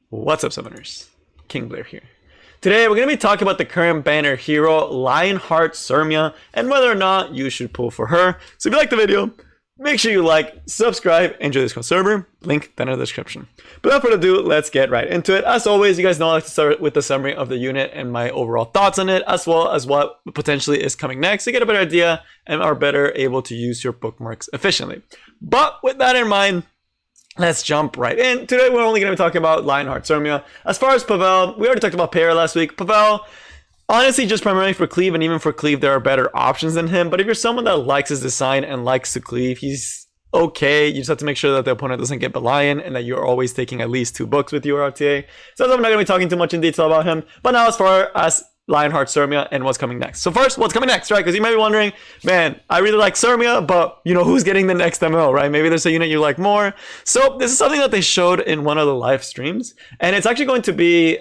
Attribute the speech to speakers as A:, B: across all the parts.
A: What's up, Summoners? King Blair here. Today, we're going to be talking about the current banner hero, Lionheart Cermia, and whether or not you should pull for her. So if you like the video, make sure you like, subscribe, and join this server. Link down in the description. But without further ado, let's get right into it. As always, you guys know I like to start with the summary of the unit and my overall thoughts on it, as well as what potentially is coming next, to get a better idea and are better able to use your bookmarks efficiently. But with that in mind, let's jump right in. Today, we're only going to be talking about Lionheart Cermia. As far as Pavel, we already talked about Para last week. Pavel, honestly, just primarily for cleave, and even for cleave, there are better options than him. But if you're someone that likes his design and likes to cleave, he's okay. You just have to make sure that the opponent doesn't get Belian and that you're always taking at least 2 books with your RTA. So I'm not going to be talking too much in detail about him. But now, as far as Lionheart Cermia and what's coming next. So first, what's coming next, right? Because you might be wondering, man, I really like Cermia, but you know, who's getting the next ML, right? Maybe there's a unit you like more. So this is something that they showed in one of the live streams, and it's actually going to be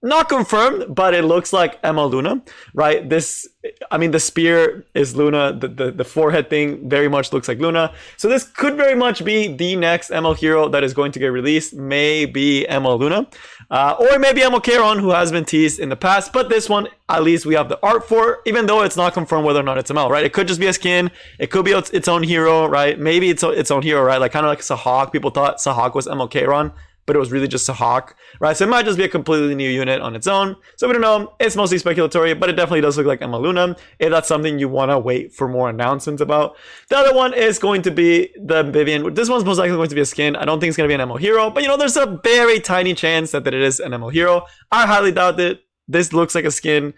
A: not confirmed, but it looks like ML Luna, right? This, I mean, the spear is Luna, the forehead thing very much looks like Luna. So this could very much be the next ML hero that is going to get released, maybe ML Luna. Or maybe ML Charon, who has been teased in the past, but this one, at least we have the art for, even though it's not confirmed whether or not it's ML, right? It could just be a skin, it could be its own hero, right? Maybe it's its own hero, right? Like kind of like Sahak. People thought Sahak was ML Charon, but it was really just Sahak, right? So it might just be a completely new unit on its own. So we don't know. It's mostly speculatory, but it definitely does look like ML Luna, if that's something you want to wait for more announcements about. The other one is going to be the Vivian. This one's most likely going to be a skin. I don't think it's going to be an ML hero, but you know, there's a very tiny chance that it is an ML hero. I highly doubt it. This looks like a skin,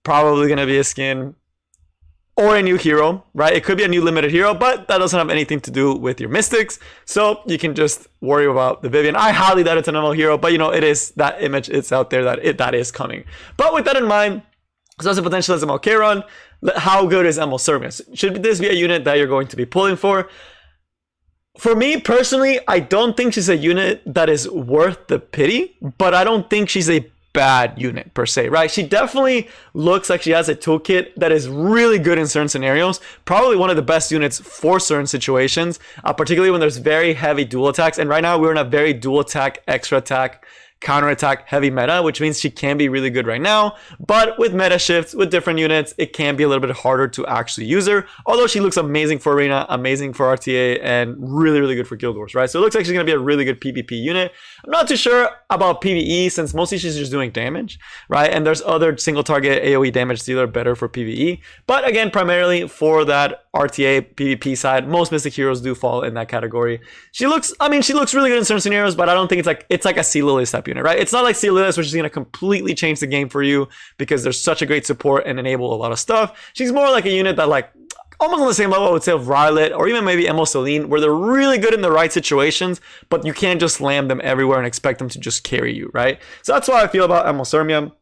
A: probably going to be a skin. Or a new hero, right? It could be a new limited hero, but that doesn't have anything to do with your mystics. So you can just worry about the Vivian. I highly doubt it's an ML hero, but you know, it is that image. It's out there that is coming. But with that in mind, so as a potential as ML Charon, how good is ML Cermia? Should this be a unit that you're going to be pulling for? For me personally, I don't think she's a unit that is worth the pity, but I don't think she's a bad unit per se, right? She definitely looks like she has a toolkit that is really good in certain scenarios, probably one of the best units for certain situations, particularly when there's very heavy dual attacks. And right now we're in a very dual attack, extra attack, counterattack heavy meta, which means she can be really good right now. But with meta shifts, with different units, it can be a little bit harder to actually use her. Although she looks amazing for arena, amazing for RTA, and really, really good for guild wars, right? So it looks like she's going to be a really good PvP unit. I'm not too sure about PvE, since mostly she's just doing damage, right? And there's other single target AoE damage dealer better for PvE. But again, primarily for that RTA PvP side, most Mystic heroes do fall in that category. She looks, I mean, she looks really good in certain scenarios, but I don't think it's like a C Lilius type unit, right? It's not like C Lilius, which is going to completely change the game for you because there's such a great support and enable a lot of stuff. She's more like a unit that, like, almost on the same level, I would say, of Rylet or even maybe ML Celine, where they're really good in the right situations, but you can't just slam them everywhere and expect them to just carry you, right? So that's why I feel about ML Cermia.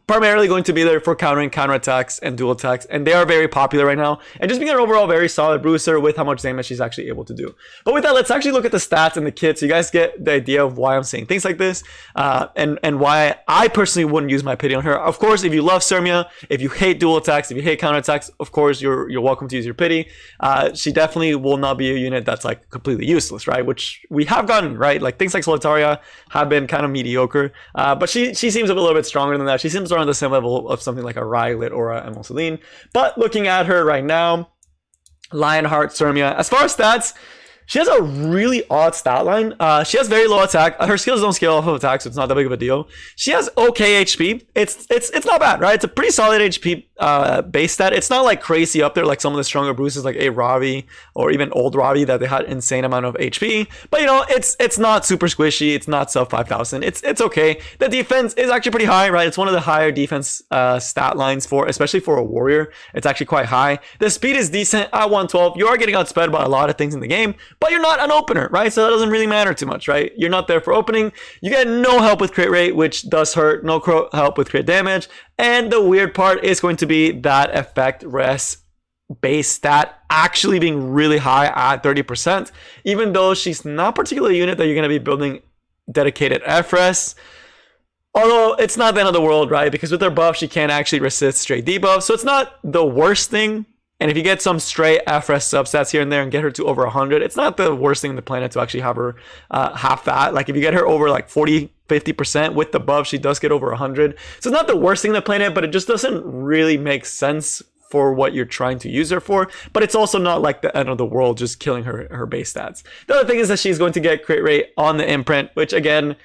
A: Primarily going to be there for countering counterattacks and dual attacks, and they are very popular right now, and just being an overall very solid bruiser with how much damage she's actually able to do. But with that, let's actually look at the stats and the kit so you guys get the idea of why I'm saying things like this, and why I personally wouldn't use my pity on her. Of course, if you love Cermia, if you hate dual attacks, if you hate counterattacks, of course you're welcome to use your pity. She definitely will not be a unit that's like completely useless, right? Which we have gotten, right? Like things like Solitaria have been kind of mediocre, but she seems a little bit stronger than that. She seems around the same level of something like a Rylet or a ML Celine. But looking at her right now, Lionheart Cermia, as far as stats, she has a really odd stat line. She has very low attack. Her skills don't scale off of attack, so it's not that big of a deal. She has okay HP. It's not bad, right? It's a pretty solid HP base stat. It's not like crazy up there like some of the stronger bruises like a Ravi or even old Ravi that they had insane amount of HP. But you know, it's not super squishy. It's not sub 5,000. It's okay. The defense is actually pretty high, right? It's one of the higher defense stat lines for, especially for a warrior. It's actually quite high. The speed is decent at 112. You are getting outsped by a lot of things in the game, but you're not an opener, right? So that doesn't really matter too much, right? You're not there for opening. You get no help with crit rate, which does hurt. No help with crit damage. And the weird part is going to be that effect res base stat actually being really high at 30%, even though she's not particularly a unit that you're going to be building dedicated FRES. Although it's not the end of the world, right? Because with her buff, she can actually resist straight debuff. So it's not the worst thing And if you get some stray FRS substats here and there and get her to over 100, it's not the worst thing in the planet to actually have her half that. Like if you get her over like 40-50% with the buff, she does get over 100. So it's not the worst thing in the planet, but it just doesn't really make sense for what you're trying to use her for. But it's also not like the end of the world just killing her base stats. The other thing is that she's going to get crit rate on the imprint, which again,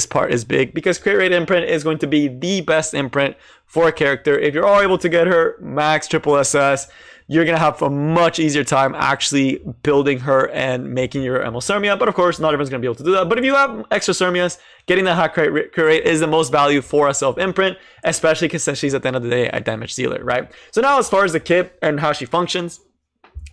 A: part is big because crit rate imprint is going to be the best imprint for a character. If you're all able to get her max triple SS, you're going to have a much easier time actually building her and making your ML Cermia. But of course, not everyone's going to be able to do that. But if you have extra Cermias, getting that high crit rate is the most value for a self-imprint, especially because she's at the end of the day a damage dealer, right? So now as far as the kit and how she functions,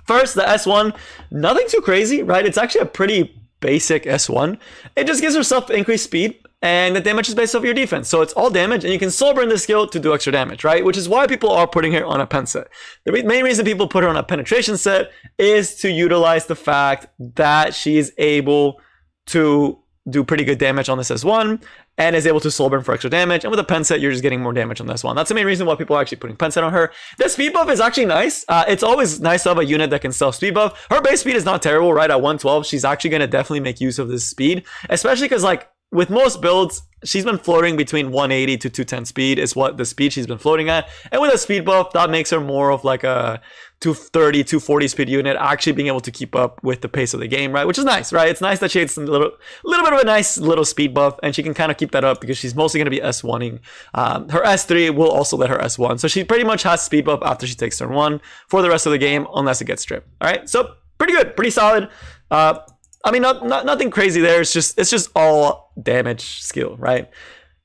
A: first, the S1, nothing too crazy, right? It's actually a pretty basic S1. It just gives herself increased speed, and the damage is based off your defense. So it's all damage, and you can soul burn this skill to do extra damage, right? Which is why people are putting her on a pen set. The main reason people put her on a penetration set is to utilize the fact that she is able to do pretty good damage on this S1 and is able to soul burn for extra damage. And with a pen set, you're just getting more damage on this one. That's the main reason why people are actually putting pen set on her. The speed buff is actually nice. It's always nice to have a unit that can self speed buff. Her base speed is not terrible, right? At 112, she's actually going to definitely make use of this speed, especially because like with most builds, she's been floating between 180 to 210 speed is what the speed she's been floating at. And with a speed buff, that makes her more of like a 230, 240 speed unit, actually being able to keep up with the pace of the game, right? Which is nice, right? It's nice that she has a little bit of a nice little speed buff, and she can kind of keep that up because she's mostly going to be S1ing. Her S3 will also let her S1. So she pretty much has speed buff after she takes turn 1 for the rest of the game, unless it gets stripped. All right, so pretty good, pretty solid. I mean, nothing crazy there. It's just all damage skill, right?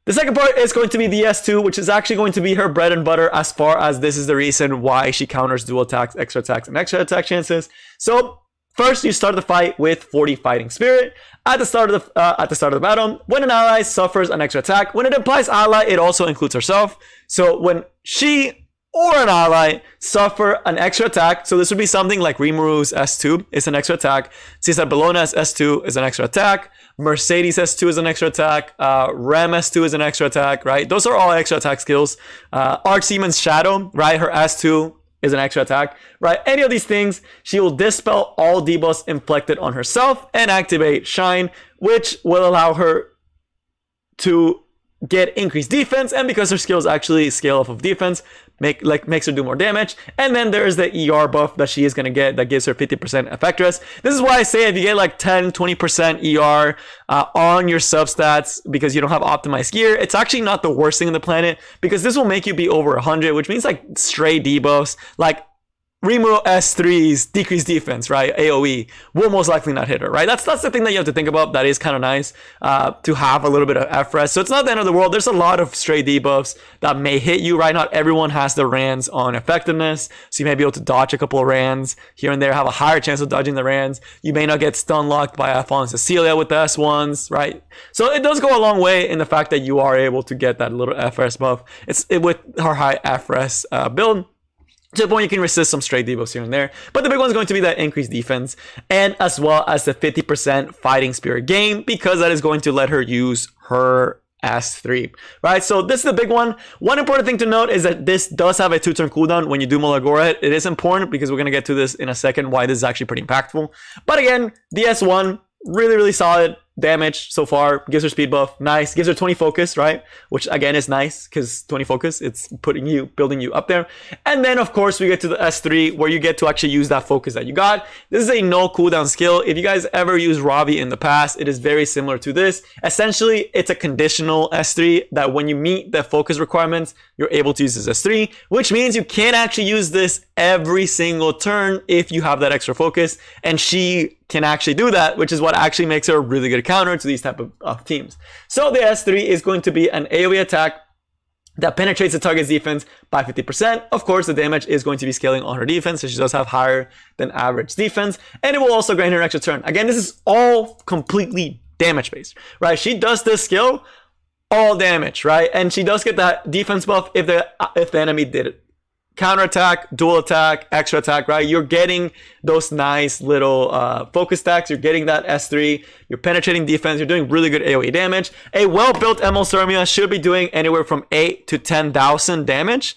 A: The second part is going to be the S2, which is actually going to be her bread and butter as far as this is the reason why she counters dual attacks, and extra attack chances. So first, you start the fight with 40 fighting spirit. At the start of the battle, when an ally suffers an extra attack, when it implies ally, it also includes herself. So when she or an ally suffer an extra attack, so this would be something like Rimuru's S2 is an extra attack, Cesar Bellona's S2 is an extra attack, Mercedes S2 is an extra attack, Rem S2 is an extra attack, right? Those are all extra attack skills. Archdemon's Shadow, right? Her S2 is an extra attack, right? Any of these things, she will dispel all debuffs inflicted on herself and activate Shine, which will allow her to get increased defense, and because her skills actually scale off of defense, makes her do more damage. And then there's the ER buff that she is going to get that gives her 50% effectiveness. This is why I say if you get like 10-20% ER on your substats because you don't have optimized gear, it's actually not the worst thing in the planet, because this will make you be over 100, which means like stray debuffs like Rimuru S3's decreased defense, right? AoE will most likely not hit her, right? That's the thing that you have to think about. That is kind of nice to have a little bit of FRS. So it's not the end of the world. There's a lot of stray debuffs that may hit you, right? Not everyone has the Rands on effectiveness. So you may be able to dodge a couple of Rands here and there, have a higher chance of dodging the Rands. You may not get stun locked by Fallen Cecilia with the S1s, right? So it does go a long way in the fact that you are able to get that little FRS buff. With her high FRS build, to the point you can resist some stray debuffs here and there. But the big one is going to be that increased defense, and as well as the 50% fighting spirit gain, because that is going to let her use her S3, right? So this is the big one. One important thing to note is that this does have a 2-turn cooldown when you do Mulagora. It is important because we're going to get to this in a second, why this is actually pretty impactful. But again, the S1, really solid damage so far, gives her speed buff, nice, gives her 20 focus, right? Which again is nice because 20 focus, it's building you up there. And then of course we get to the S3 where you get to actually use that focus that you got. This is a no cooldown skill. If you guys ever used Ravi in the past, it is very similar to this. Essentially, it's a conditional S3 that when you meet the focus requirements, you're able to use this S3, which means you can't actually use this every single turn if you have that extra focus, and she can actually do that, which is what actually makes her a really good counter to these type of teams. So the S3 is going to be an AoE attack that penetrates the target's defense by 50%. Of course, the damage is going to be scaling on her defense, so she does have higher than average defense, and it will also grant her an extra turn. Again, this is all completely damage based, right? She does this skill all damage, right? And she does get that defense buff if the enemy did it. Counterattack, dual attack, extra attack, right? You're getting those nice little focus stacks. You're getting that S3. You're penetrating defense. You're doing really good AoE damage. A well-built ML Cermia should be doing anywhere from 8 to 10,000 damage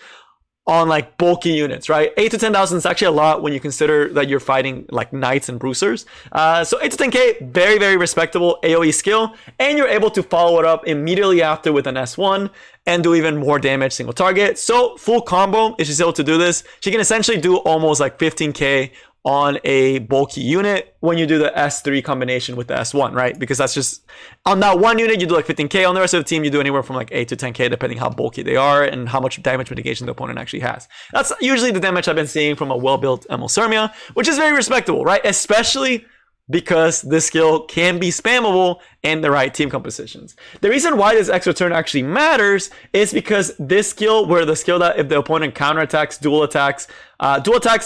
A: on like bulky units, right? 8 to 10,000 is actually a lot when you consider that you're fighting like knights and bruisers. So 8 to 10k, very, very respectable AoE skill, and you're able to follow it up immediately after with an S1 and do even more damage single target. So full combo, if she's able to do this, she can essentially do almost like 15k on a bulky unit when you do the S3 combination with the S1, right? Because that's just, on that one unit, you do like 15k. On the rest of the team, you do anywhere from like 8 to 10k, depending how bulky they are and how much damage mitigation the opponent actually has. That's usually the damage I've been seeing from a well-built Lionheart Cermia, which is very respectable, right? Especially because this skill can be spammable in the right team compositions. The reason why this extra turn actually matters is because this skill, where the skill that if the opponent counterattacks, dual attacks,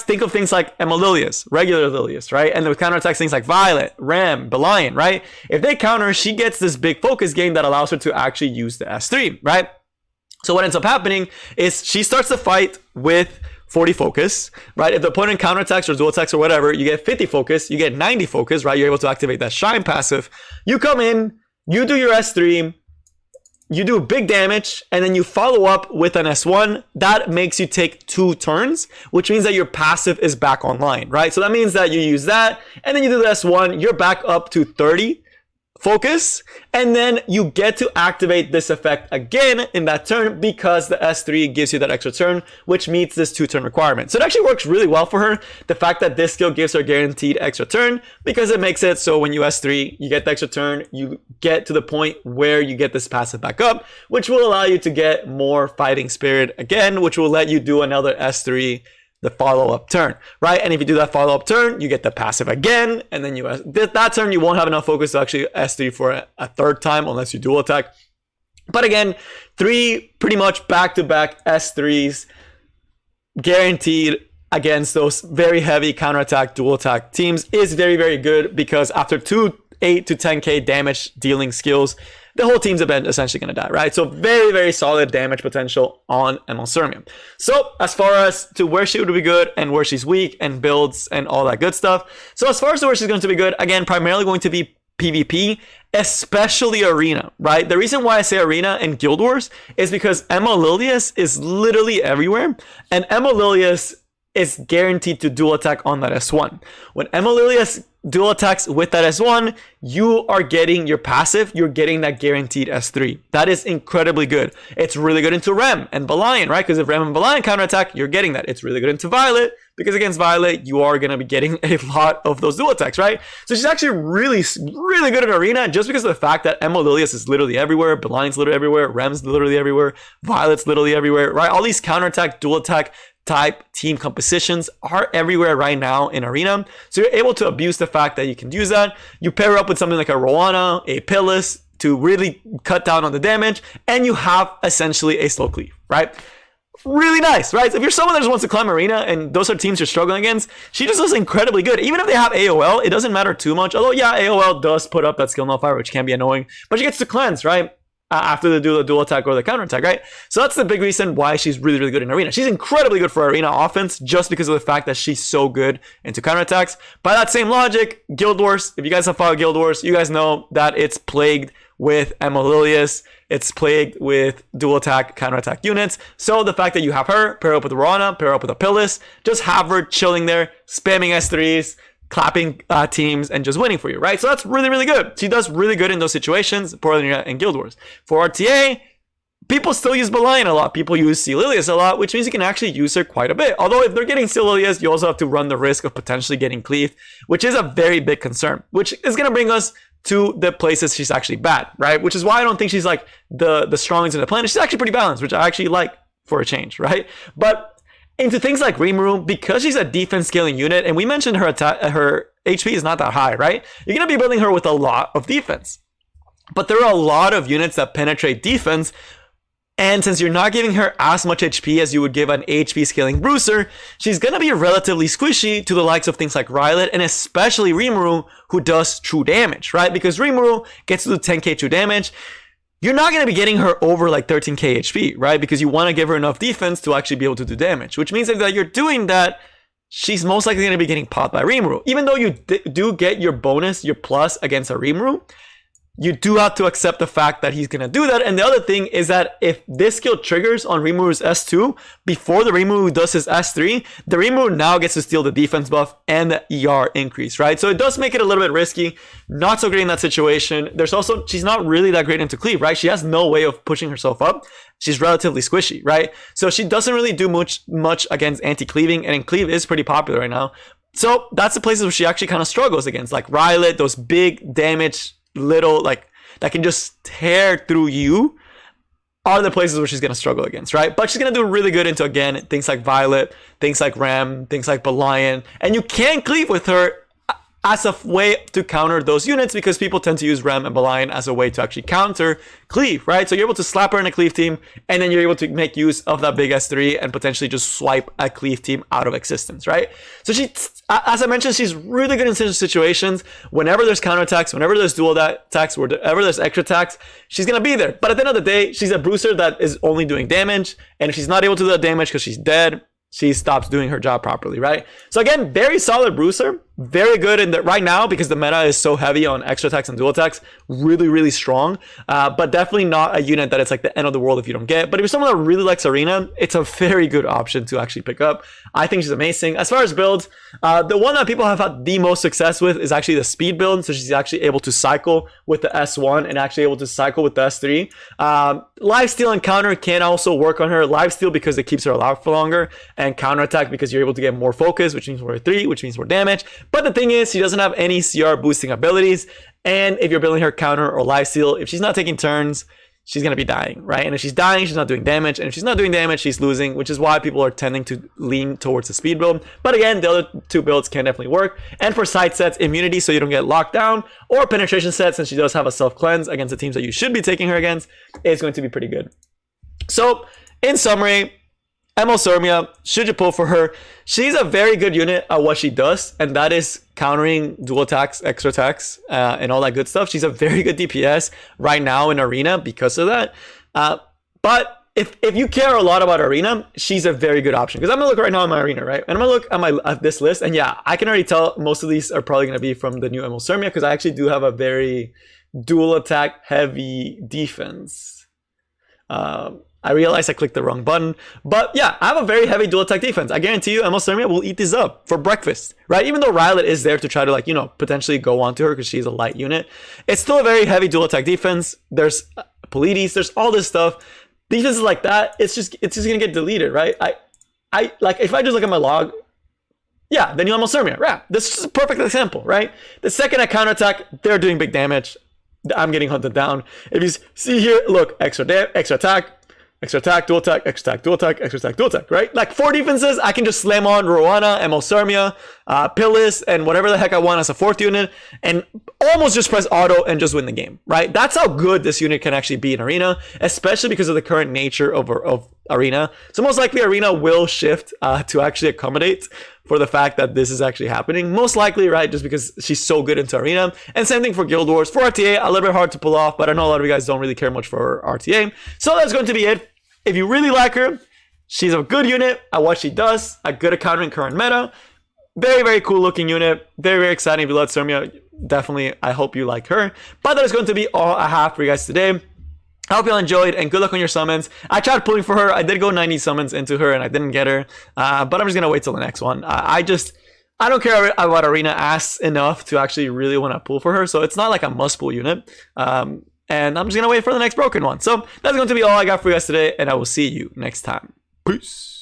A: think of things like Emma Lilius, regular Lilius, right? And the counterattacks things like Violet, Rem, Belian, right? If they counter, she gets this big focus gain that allows her to actually use the S3, right? So what ends up happening is she starts the fight with 40 focus, right? If the opponent counterattacks or dual attacks or whatever, you get 50 focus, you get 90 focus, right? You're able to activate that shine passive. You come in, you do your S3, you do big damage, and then you follow up with an S1. That makes you take 2 turns, which means that your passive is back online, right? So that means that you use that, and then you do the S1, you're back up to 30 focus, and then you get to activate this effect again in that turn because the S3 gives you that extra turn, which meets this 2-turn requirement. So it actually works really well for her, the fact that this skill gives her guaranteed extra turn, because it makes it so when you S3, you get the extra turn, you get to the point where you get this passive back up, which will allow you to get more fighting spirit again, which will let you do another S3 the follow-up turn, right? And if you do that follow-up turn, you get the passive again, and then that turn you won't have enough focus to actually S3 for a 3rd time unless you dual attack. But again, 3 pretty much back-to-back S3s guaranteed against those very heavy counterattack dual attack teams is very, very good, because after 2 8 to 10k damage dealing skills, the whole team's essentially going to die, right? So very, very solid damage potential on Lionheart Cermia. So as far as to where she would be good and where she's weak and builds and all that good stuff. So as far as to where she's going to be good, again, primarily going to be PvP, especially Arena, right? The reason why I say Arena and Guild Wars is because Emma Lilius is literally everywhere, and Emma Lilius is guaranteed to dual attack on that S1. When Emma Lilius dual attacks with that S1, you are getting your passive, you're getting that guaranteed S3. That is incredibly good. It's really good into Rem and Belian, right? Because if Rem and Belian counterattack, you're getting that. It's really good into Violet, because against Violet, you are going to be getting a lot of those dual attacks, right? So she's actually really, really good at Arena, just because of the fact that Emma Lilius is literally everywhere, Belian's literally everywhere, Rem's literally everywhere, Violet's literally everywhere, right? All these counterattack, dual attack type team compositions are everywhere right now in Arena. So you're able to abuse the fact that you can use that. You pair up with something like a Rowana, a Pillis to really cut down on the damage, and you have essentially a slow cleave, right? Really nice, right? So if you're someone that just wants to climb Arena and those are teams you're struggling against, she just does incredibly good. Even if they have AOL, it doesn't matter too much. Although, yeah, AOL does put up that skill nullifier, which can be annoying, but she gets to cleanse, right? After they do the dual attack or the counter attack, right? So that's the big reason why she's really, really good in Arena. She's incredibly good for Arena offense just because of the fact that she's so good into counter attacks. By that same logic, Guild Wars, if you guys have followed Guild Wars, you guys know that it's plagued with Emma Lilius. It's plagued with dual attack, counter attack units. So the fact that you have her, pair up with Rowana, pair up with a Pillis, just have her chilling there, spamming S3s, clapping teams, and just winning for you, right? So that's really, really good. She does really good in those situations for Arena and Guild Wars. For RTA, people still use Belian a lot. People use Lilius a lot, which means you can actually use her quite a bit. Although if they're getting Lilius, you also have to run the risk of potentially getting cleaved, which is a very big concern, which is going to bring us to the places she's actually bad, right? Which is why I don't think she's like the strongest in the planet. She's actually pretty balanced, which I actually like for a change, right? But into things like Rimuru, because she's a defense scaling unit, and we mentioned her HP is not that high, right? You're going to be building her with a lot of defense. But there are a lot of units that penetrate defense, and since you're not giving her as much HP as you would give an HP scaling bruiser, she's going to be relatively squishy to the likes of things like Rylet, and especially Rimuru, who does true damage, right? Because Rimuru gets to do 10k true damage. You're not going to be getting her over like 13k HP, right? Because you want to give her enough defense to actually be able to do damage, which means that you're doing that, she's most likely going to be getting popped by Rimuru. Even though you do get your bonus, your plus against a Rimuru, you do have to accept the fact that he's going to do that. And the other thing is that if this skill triggers on Rimuru's S2 before the Rimuru does his S3, the Rimuru now gets to steal the defense buff and the ER increase, right? So it does make it a little bit risky. Not so great in that situation. There's also, she's not really that great into cleave, right? She has no way of pushing herself up. She's relatively squishy, right? So she doesn't really do much against anti-cleaving, and cleave is pretty popular right now. So that's the places where she actually kind of struggles against, like Rylet, those big damage little, like, that can just tear through you, are the places where she's going to struggle against, right? But she's going to do really good into, again, things like Violet, things like Ram, things like Belian, and you can cleave with her as a way to counter those units, because people tend to use Ram and Belian as a way to actually counter cleave, right? So you're able to slap her in a cleave team, and then you're able to make use of that big S3 and potentially just swipe a cleave team out of existence, right? So she, as I mentioned, she's really good in such situations. Whenever there's counterattacks, whenever there's dual attacks, whenever there's extra attacks, she's gonna be there. But at the end of the day, she's a bruiser that is only doing damage, and if she's not able to do that damage because she's dead, she stops doing her job properly, right? So again, very solid bruiser, very good in that right now, because the meta is so heavy on extra attacks and dual attacks, really strong, but definitely not a unit that it's like the end of the world if you don't get. But if you're someone that really likes Arena, it's a very good option to actually pick up. I think she's amazing. As far as builds, the one that people have had the most success with is actually the speed build. So she's actually able to cycle with the S1 and actually able to cycle with the S3. Lifesteal and counter can also work on her. Lifesteal because it keeps her alive for longer, and counterattack because you're able to get more focus, which means more 3, which means more damage. But the thing is, she doesn't have any CR boosting abilities, and if you're building her counter or lifesteal, if she's not taking turns, she's going to be dying, right? And if she's dying, she's not doing damage, and if she's not doing damage, she's losing, which is why people are tending to lean towards the speed build. But again, the other two builds can definitely work. And for side sets, immunity so you don't get locked down, or penetration sets, since she does have a self-cleanse against the teams that you should be taking her against, is going to be pretty good. So, in summary, ML Cermia, should you pull for her? She's a very good unit at what she does, and that is countering dual attacks, extra attacks, and all that good stuff. She's a very good DPS right now in Arena because of that. But if you care a lot about Arena, she's a very good option. Because I'm gonna look right now at my Arena, right? And I'm gonna look at this list, and yeah, I can already tell most of these are probably gonna be from the new ML Cermia, because I actually do have a very dual attack heavy defense. I realized I clicked the wrong button, but yeah, I have a very heavy dual attack defense. I guarantee you, ML Cermia will eat this up for breakfast, right? Even though Rylet is there to try to, like, you know, potentially go onto her because she's a light unit, it's still a very heavy dual attack defense. There's Polides, there's all this stuff. Defenses like that, it's just gonna get deleted, right? I like, if I just look at my log, yeah, then you ML Cermia, yeah, this is a perfect example, right? The second I counterattack, they're doing big damage. I'm getting hunted down. If you see here, look, extra attack, extra attack, dual attack, extra attack, dual attack, extra attack, dual attack, right? Like 4 defenses, I can just slam on Rowana, ML Cermia, Pillis, and whatever the heck I want as a 4th unit, and almost just press auto and just win the game, right? That's how good this unit can actually be in Arena, especially because of the current nature of Arena. So most likely Arena will shift to actually accommodate for the fact that this is actually happening. Most likely, right? Just because she's so good into Arena. And same thing for Guild Wars. For RTA, a little bit hard to pull off, but I know a lot of you guys don't really care much for RTA. So that's going to be it. If you really like her, she's a good unit at what she does, a good at countering current meta. Very cool looking unit. Very exciting. If you love Cermia, definitely, I hope you like her. But that is going to be all I have for you guys today. I hope y'all enjoyed, and good luck on your summons. I tried pulling for her. I did go 90 summons into her, and I didn't get her. But I'm just going to wait till the next one. I don't care about Arena Ass enough to actually really want to pull for her. So it's not like a must pull unit. And I'm just going to wait for the next broken one. So that's going to be all I got for you guys today, and I will see you next time. Peace.